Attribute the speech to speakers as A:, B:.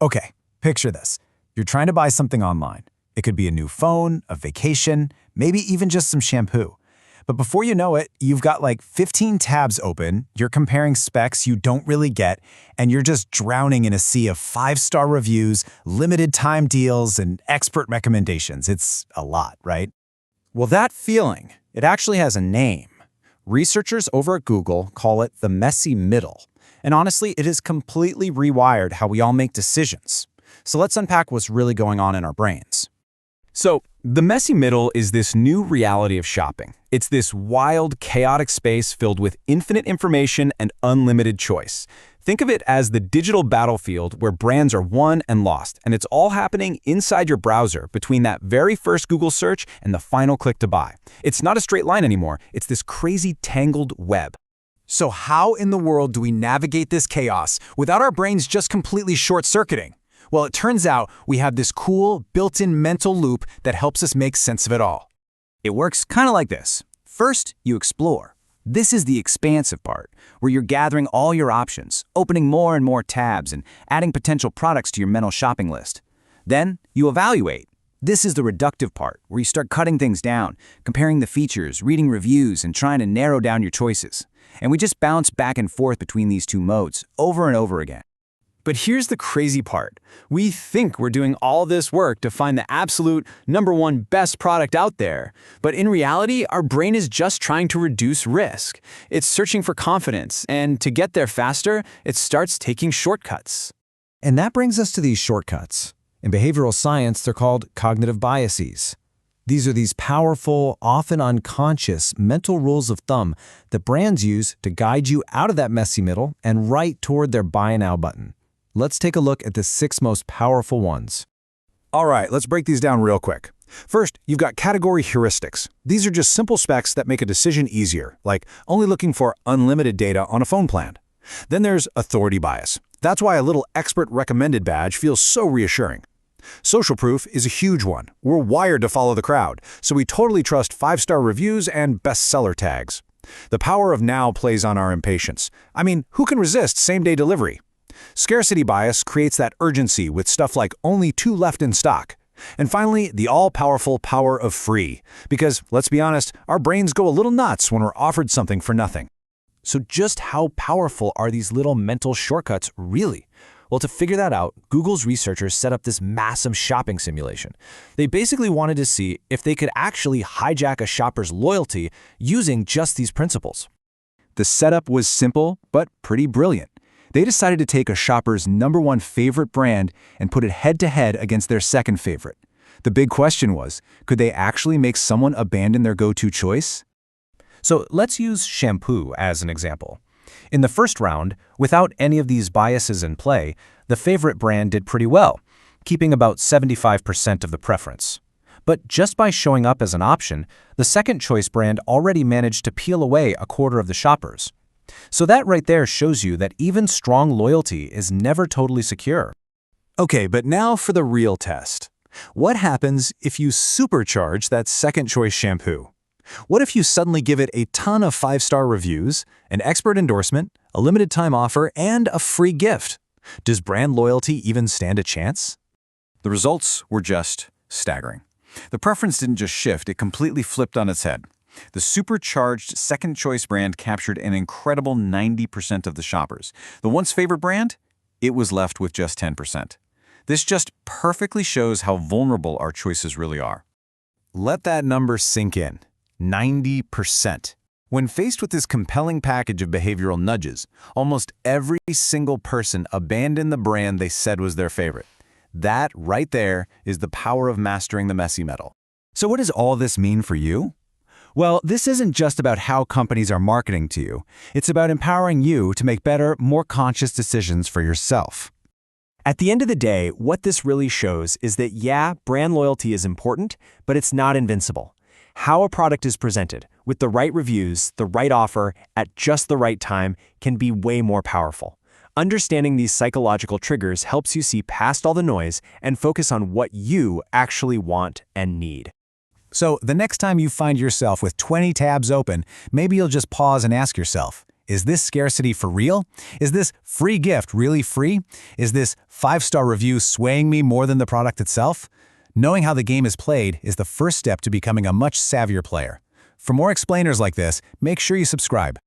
A: Okay, picture this. You're trying to buy something online. It could be a new phone, a vacation, maybe even just some shampoo. But before you know it, you've got like 15 tabs open, you're comparing specs you don't really get, and you're just drowning in a sea of 5-star reviews, limited time deals, and expert recommendations. It's a lot, right?
B: Well, that feeling, it actually has a name. Researchers over at Google call it the messy middle. And honestly, it has completely rewired how we all make decisions. So let's unpack what's really going on in our brains. So, the messy middle is this new reality of shopping. It's this wild, chaotic space filled with infinite information and unlimited choice. Think of it as the digital battlefield where brands are won and lost, and it's all happening inside your browser between that very first Google search and the final click to buy. It's not a straight line anymore. It's this crazy tangled web.
A: So how in the world do we navigate this chaos without our brains just completely short-circuiting? Well, it turns out we have this cool, built-in mental loop that helps us make sense of it all.
C: It works kind of like this. First, you explore. This is the expansive part, where you're gathering all your options, opening more and more tabs, and adding potential products to your mental shopping list. Then, you evaluate. This is the reductive part, where you start cutting things down, comparing the features, reading reviews, and trying to narrow down your choices. And we just bounce back and forth between these two modes, over and over again.
B: But here's the crazy part. We think we're doing all this work to find the absolute #1 best product out there. But in reality, our brain is just trying to reduce risk. It's searching for confidence, and to get there faster, it starts taking shortcuts.
D: And that brings us to these shortcuts. In behavioral science, they're called cognitive biases. These are these powerful, often unconscious mental rules of thumb that brands use to guide you out of that messy middle and right toward their buy now button. Let's take a look at the 6 most powerful ones.
A: All right, let's break these down real quick. First, you've got category heuristics. These are just simple specs that make a decision easier, like only looking for unlimited data on a phone plan. Then there's authority bias. That's why a little expert recommended badge feels so reassuring. Social proof is a huge one. We're wired to follow the crowd, so we totally trust 5-star reviews and bestseller tags. The power of now plays on our impatience. I mean, who can resist same-day delivery? Scarcity bias creates that urgency with stuff like only 2 left in stock. And finally, the all-powerful power of free. Because, let's be honest, our brains go a little nuts when we're offered something for nothing.
D: So just how powerful are these little mental shortcuts really? Well, to figure that out, Google's researchers set up this massive shopping simulation. They basically wanted to see if they could actually hijack a shopper's loyalty using just these principles.
A: The setup was simple, but pretty brilliant. They decided to take a shopper's #1 favorite brand and put it head-to-head against their second favorite. The big question was, could they actually make someone abandon their go-to choice?
D: So let's use shampoo as an example. In the first round, without any of these biases in play, the favorite brand did pretty well, keeping about 75% of the preference. But just by showing up as an option, the second choice brand already managed to peel away a quarter of the shoppers. So that right there shows you that even strong loyalty is never totally secure.
A: Okay, but now for the real test. What happens if you supercharge that second choice shampoo? What if you suddenly give it a ton of 5-star reviews, an expert endorsement, a limited time offer, and a free gift? Does brand loyalty even stand a chance? The results were just staggering. The preference didn't just shift, it completely flipped on its head. The supercharged second choice brand captured an incredible 90% of the shoppers. The once favorite brand? It was left with just 10%. This just perfectly shows how vulnerable our choices really are. Let that number sink in. 90%. When faced with this compelling package of behavioral nudges, almost every single person abandoned the brand they said was their favorite. That right there is the power of mastering the messy middle. So what does all this mean for you? Well, this isn't just about how companies are marketing to you. It's about empowering you to make better, more conscious decisions for yourself.
E: At the end of the day, what this really shows is that, yeah, brand loyalty is important, but it's not invincible. How a product is presented, with the right reviews, the right offer, at just the right time, can be way more powerful. Understanding these psychological triggers helps you see past all the noise and focus on what you actually want and need.
A: So the next time you find yourself with 20 tabs open, maybe you'll just pause and ask yourself, Is this scarcity for real? Is this free gift really free? Is this 5-star review swaying me more than the product itself? Knowing how the game is played is the first step to becoming a much savvier player. For more explainers like this, make sure you subscribe.